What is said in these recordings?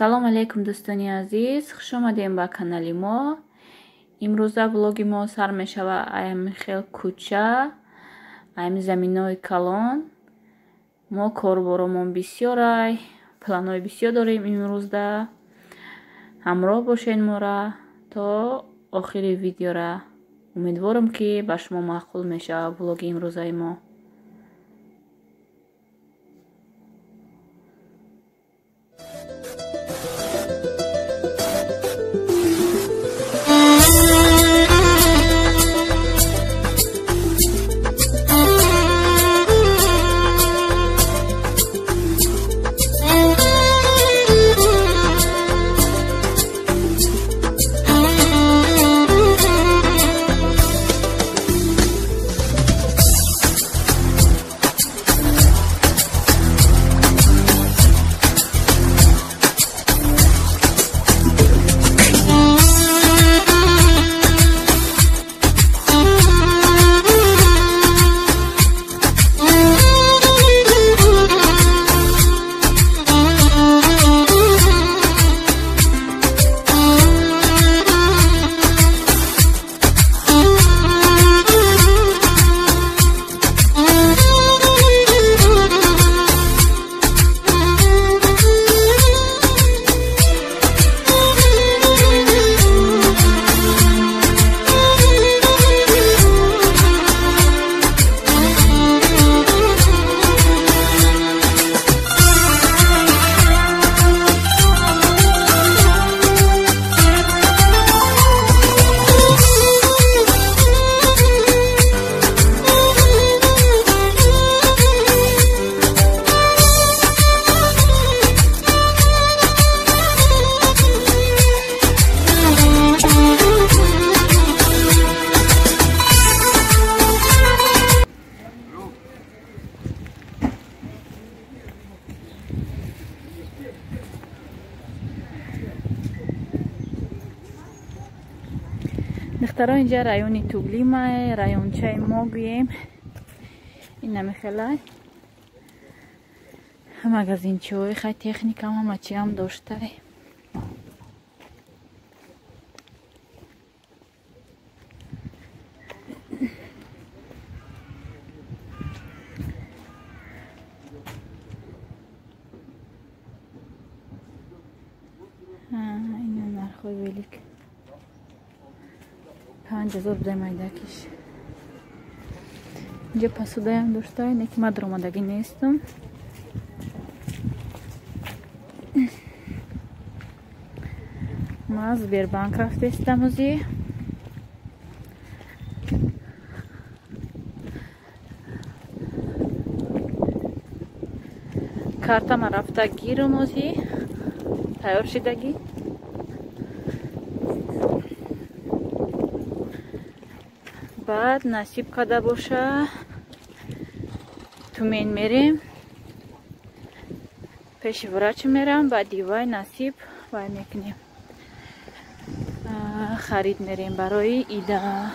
салом алейкум дӯстони азиз, хуш омадем ба канали мо. имрӯза влоги мо сар мешава айми хел кӯча, айми заминои калон. Мо корборомон бисёрай, планои бисёр дорем имрӯзда. ҳамроҳ бошед мора то охири видеора. умедворам ки ба шумо маъқул мешава влоги имрӯзаи мо. духтаро инҷа райони Туглимае, райончаи мо гӯем. ин намехелай магазинчиҳои хай техникам ҳама чиам доштай. ина нархои велик 5000 будай майдакиш. инҷа пасудаям доштай, неки ма даромадагӣ нестам. ма Сбербанк рафтестам узи. картама рафта гирам узи. тайёр шидагӣ. баъд насиб када боша тумен мерем, пеши врач мерам, баъди вай насиб вай мекунем, харид мерем барои ида.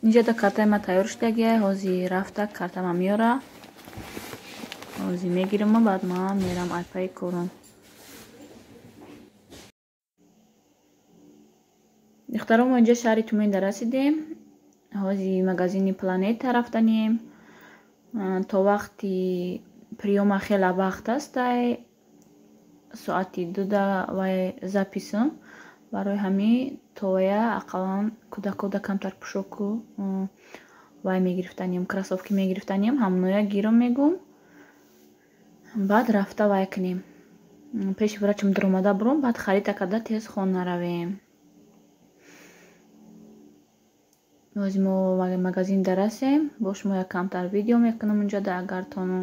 инҷа да картаи ма тайёр шудагия. ҳозир рафта картама меёра. ҳозир мегирам, баъд ма мерам айпаи корам. духтаро мо инҷа шаҳри Туменда расидем. ҳозир магазини Планета рафтанем. то вақти приёма хела вақт астай, соати 2 вай записам. барои ҳамин тоя ақаллан кӯдака камтар пӯшоку вай мегирифтанем, кросовки мегирифтанем, ҳамоная гирам мегум. баъд рафта вай кунем. пеши врачам даромада буром, баъд харида када тез хона равем. ҳозир мо магазин дарасем. бо шумо як камтар видео мекунам инҷа да агартону.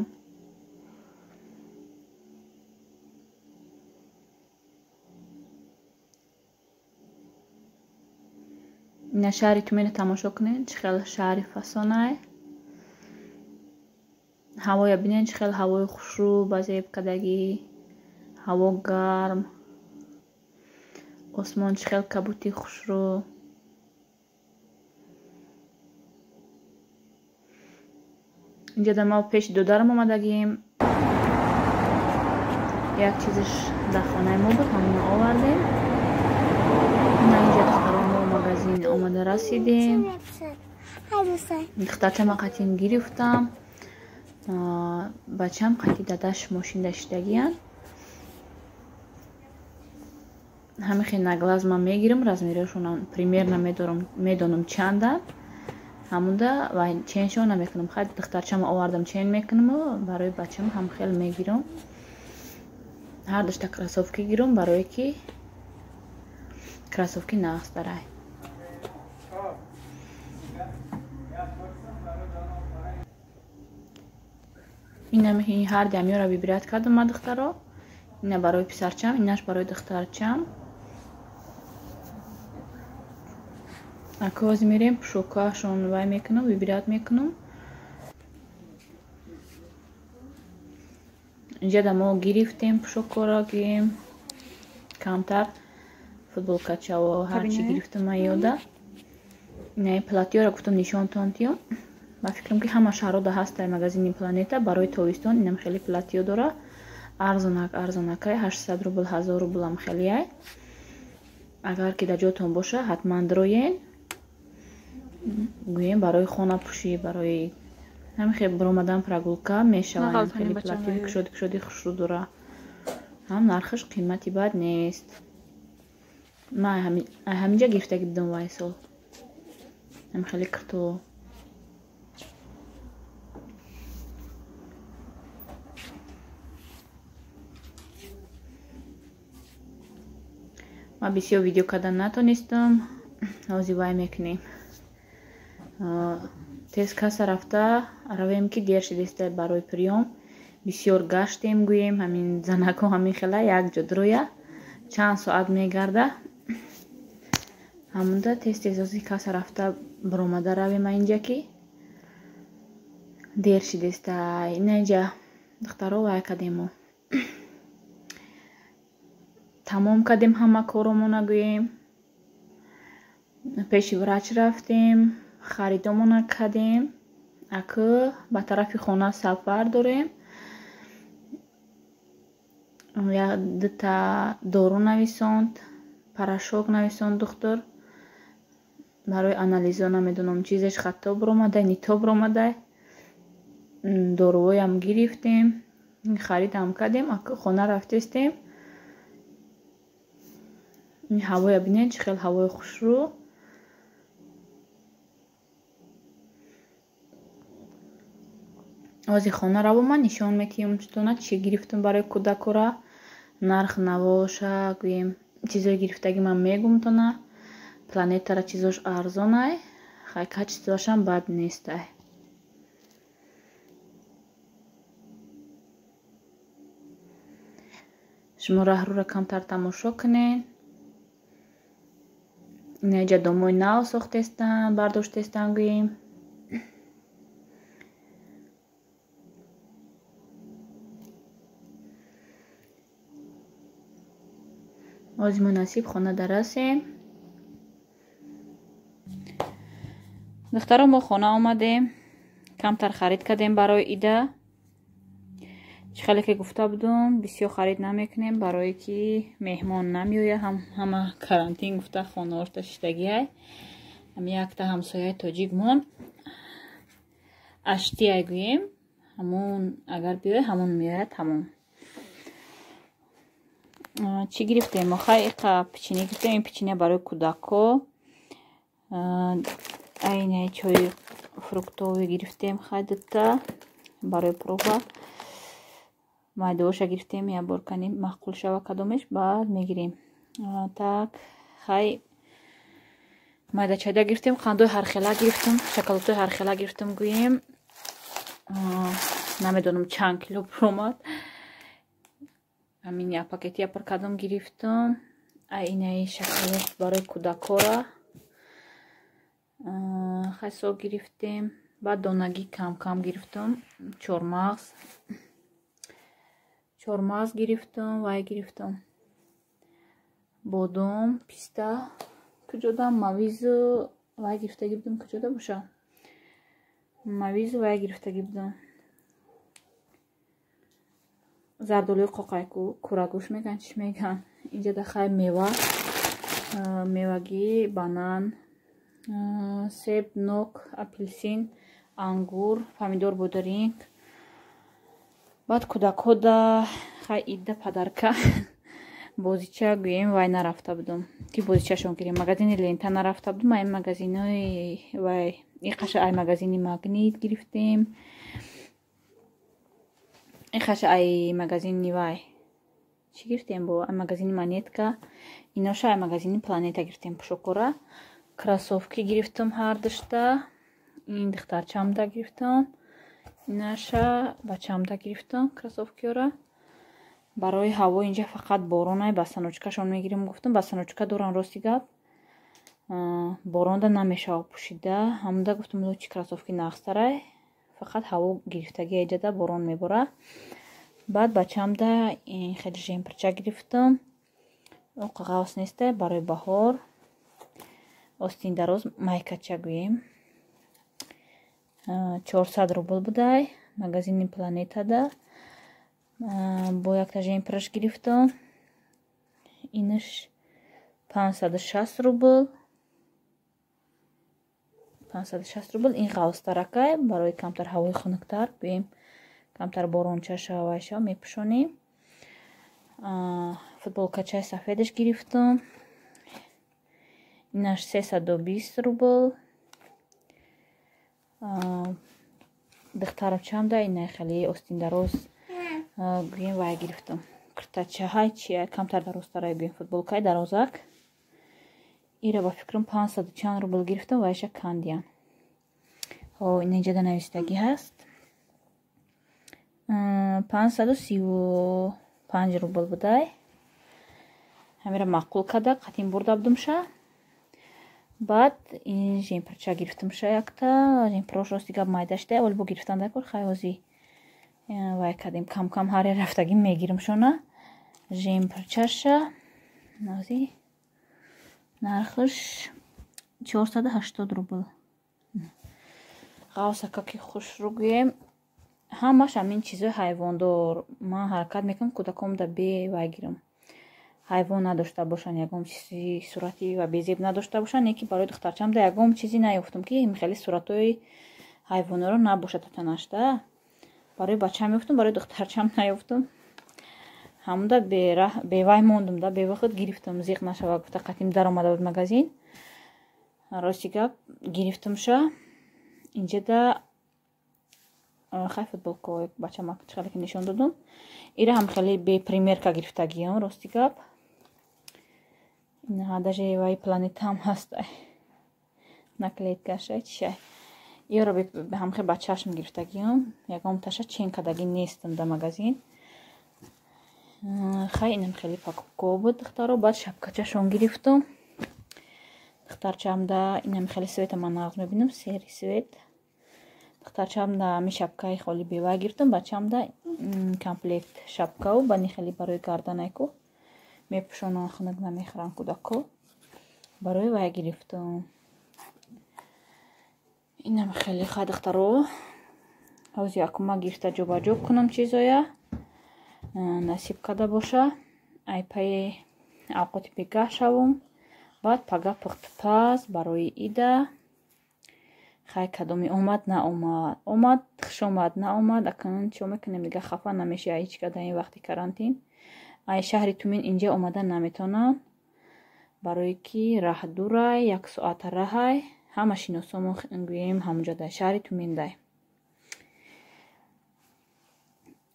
ина шаҳри Тумена тамошо кунед, чӣ хел шаҳри фасонае. ҳавоя бинед, чӣ хел ҳавои хушрӯб, базеб кадагӣ, ҳаво гарм. осмон чӣ хел кабути хушрӯ. инҷа да мо пеши додарам омадагим. як чизиш дар хонаи мо буд, ҳамонро овардем. на инҷа духтаро мо магазин омада расидем. духтарчама қатин гирифтам. бачам қати дадаш мошинда шидагиян. ҳамихи наглаз ман мегирам, размерашонам примерно медонам чанда. ҳамуда ва ченшон намекунам. хай духтарчама овардам чен мекунаму барои бачам ҳам хел мегирам. ҳар дошта кросовки гирам, барое ки кросовки нақс дарай. инамиҳи ҳар дамёра вибрат кардам ма духтаро. ина барои писарчам, инаш барои духтарчам. акоз мерем пушокаашон вай мекунам, вибрат мекунам. инҷа да мо гирифтем пушокора гирем камтар футболкачаво ҳарчи гирифтам ман ёда. ина платьёро гуфтам нишонтон тиём. ба фикрам ки ҳама шаҳрода ҳаст дар магазини Планета барои тобистон. инам хеле платьё дора, арзонакай 800 рубл 1000 рублам хелеяй. агар ки дар ҷотон боша ҳатман дроен. гӯем барои хонапӯшӣ, барои ҳамихе биромадан прогулка мешавад. хеле платьёи кушоди хушрӯ дора. ҳам нархаш қимати бад нест. ман ҳаминҷа гирифтагӣ будам вай сол. ҳам хеле кирто. ма бисёр видео кардан натонистам. ҳозир вай мекунем. тез каса рафта равем ки дер шидеста барои приём. бисёр гаштем гӯем. ҳамин занако ҳамин хела якҷо дроя чанд соат мегарда. ҳамунда тез ҳозир каса рафта биромада равем инҷа ки дер шидеста. ина инҷа духтаро вай кардему. тамом кардем ҳама коромона гӯем. пеши врач рафтем. харидомона кардем. аку ба тарафи хона сафар дорем. дута дору нависонд, порошок нависонд духтур. барои анализо намедонам чизеш хато биромадай, нито биромадай. дорувоям гирифтем. харидам кардем. аку хона рафтестем. ин ҳавоя бинед чӣ хел ҳавои хушрӯ. ҳозир хона равома нишон метиҳам чутона чӣ гирифтам барои кӯдакора. нарх навоша гӯем чизои гирифтагӣ ман мегум тона. Планетара чизош арзонай. хай качествашам бад нестай. шумо раҳрӯра камтар тамошо кунед. ина инҷа домои нав сохтестан, бардоштестан гӯем. ҳозир мо насиб хона дарасем. духтаро мо хона омадем. камтар харид кардем барои ида. чӣ хеле ки гуфта будам бисёр харид намекунем барое ки меҳмон намеоя. ҳама карантин гуфта хонаошта шидагиай. ҳам якта ҳамсояи тоҷикмон аштиай гӯем. ҳамон агар биёя ҳамон меояд тамом. чӣ гирифтем? охай иқа печене гирифтем. ин печене барои кӯдако. айнаи чойи фруктовӣ гирифтем. хай дута барои проба. майдаоша гирифтем. як бор канем маъқул шава кадомеш баъд мегирем. так хай майдачайда гирифтем. қандои ҳархела гирифтем. шоколадои ҳархела гирифтем гӯем. намедонам чанд кило биромад. ҳамин як пакети як паркадом гирифтам. инаи шоколад барои кӯдакора хайсо гирифтем. баъд донагӣ кам кам гирифтам. чормағз гирифтам. вай гирифтам. бодом, писта куҷода, мавизу вай гирифтагӣ будам. Куҷода боша? Мавизу вай гирифтагӣ будам. зардолии қоқайку курагӯш меган, чиш меган. Инҷа дахай мева, мевагӣ, банан, себ, нок, апелсин, ангур, помидор бодаринг. баъд кӯдакҳода хай идда падарка бозича гӯем вай нарафта будам ки бозичашон гирем. Магазини лента нарафта будам. Ай магазинои вай иқаша ай магазини магнит гирифтем. иқаша ай магазини вай чӣ гирифтем бо ай магазини монетка. Иноша ай магазини планета гирифтем. Пушокора кроссовки гирифтам ҳар дашта. ин духтарчамда гирифтам. инаша бачамда гирифтам кроссовкиёра. барои ҳаво инҷа фақат боронай ба саночкашон мегирем гуфтам. Ба саночка дорам рости гап. боронда намешавад пӯшида. ҳамуда гуфтам лучи кроссовки нақстарай. фақат ҳаво гирифтаги аҷада борон мебора. баъд бачамда ин хеле жемпирча гирифтам. оқ ғавс нестай барои баҳор. остин дароз майкача гӯем. 400 рубл будай. магазини планетада. бо якта жемпираш гирифтам. инаш 560 рубл. 560 рубл. ин ғавстаракай барои камтар ҳавои хунуктар гӯем. камтар борончаша вайша мепӯшонем. футболкачаи сафедаш гирифтам. инаш 320 рубл. духтарчамда инай хеле остиндароз гӯем вай гирифтам. куртачаҳай чия камтар дарозтарай гӯем. футболкаи дарозак. ира ба фикрам 500 чанд рубл гирифтам. вайша кандиян. ин инҷада нависитагӣ ҳаст. 535 рубл будай. ҳамира маъқул када қатин бурда будумша. баъд ин жемпирча гирифтамша якта. жемпирош рости гап майдашта. оли бо гирифтан дакор хай ҳозир вай кардем. кам кам ҳаре рафтагӣ мегиримшона. жемпирчаша ҳозир нархаш 480 рубл. ғавсака ки хушрӯ гӯем. ҳамаш ҳамин чизои ҳайвондор. ман ҳаракат мекунам кӯдакомда бе вай гирам. ҳайвон надошта бошанд. ягон чизи сурати ва безеб надошта бошанд. яке барои духтарчамда ягон чизе наёфтам ки хеле суратҳои ҳайвонора набошад татанашда. барои бачам ёфтам. барои духтарчам наёфтам. ҳамуда бевай мондам да. бевақт гирифтам. зиқ нашава гуфта қатим даромада буд магазин. рости гап гирифтамша. инҷада хай футболка бачама чиқадар ки нишон додам. ира ҳам хеле бепримерка гирифтагиам рости гап. даже вай планета ҳам ҳаст. наклейкаша чишай. иёро ҳам хеле ба чашм гирифтагиам. ягон таша чен кадагӣ нестам да магазин. хай инам хеле покупка буд духтаро. баъд шапкачашон гирифтам. духтарчамда инам хеле света ман нағз мебинам. сери свет. духтарчамда ами шапкаи холи бевай гирифтам. бачамда комплект шапкау бани хеле барои гарданайку мепӯшонан хунук намехӯранд кӯдако. барои вай гирифтам. инам хеле хай духтаро. ҳозир якума гирифта ҷобаҷо кунам чизоя. насиб када боша. ай паи авқоти бегаҳ шавам. баъд пага пухтупаз барои ида. хай кадоми омад наомад. омад хушомад наомад. акнун чо мекунем дига хафа намешавад ҳеҷ када ин вақти карантин. ай шаҳри тумин инҷа омада наметавонанд. барое ки раҳ дурай. 1 соата раҳай. ҳама шиносомон гӯем ҳамунҷодай шаҳри туминдай.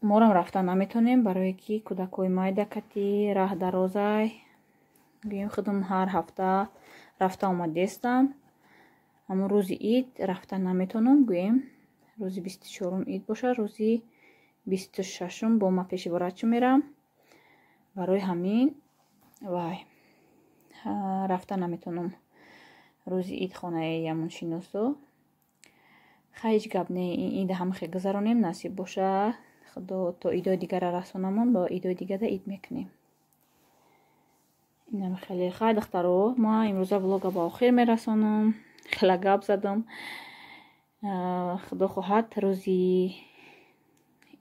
морам рафта наметавонем. барое ки кӯдакҳои майдакати раҳ дарозай. гӯем худам ҳар ҳафта рафта омадестам. аммо рӯзи ид рафта наметавонам. гӯем рӯзи 24 ид боша. рӯзи 26 бо ма пеши врачо мерам. барои ҳамин вай рафта наметавонам. рӯзи ид хонаи ямон шиносо. хай ҳеҷ гап не. ин ида ҳама хел гузаронем. насиб боша. худо то идои дигара расонамон. бо идои дигада ид мекунем. اینم خیلی خیلی دخترو ما امروز влога با آخر میرسونم. خیلی گپ زدم. خدا خواهد روزی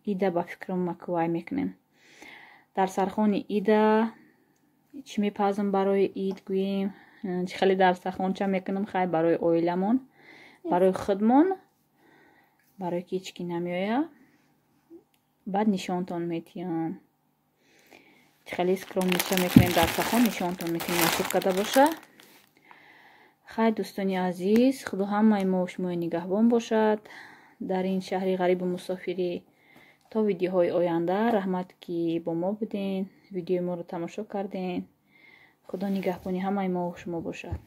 ایده با فکرم مکوای میکنیم. در سرخون ایده چی میپزم برای اید گوییم. خیلی در سرخون چه میکنم خیلی برای اویلمون، برای خودمون، برای که هیچکی نمیایه. بعد نشانتون میتیم. خیلی سکرم میشه میکنیم در سرخون نشانتون میتیم نصیب کرده باشه. خیلی دوستانی عزیز، خدا همه ما و شما نگهبان باشد در این شهری غریب و مسافری. تا ویدیوهای آینده رحمت که با ما بودین، ویدیو ما رو تماشا کردین. خدا نگهبانی همه ما و شما باشد.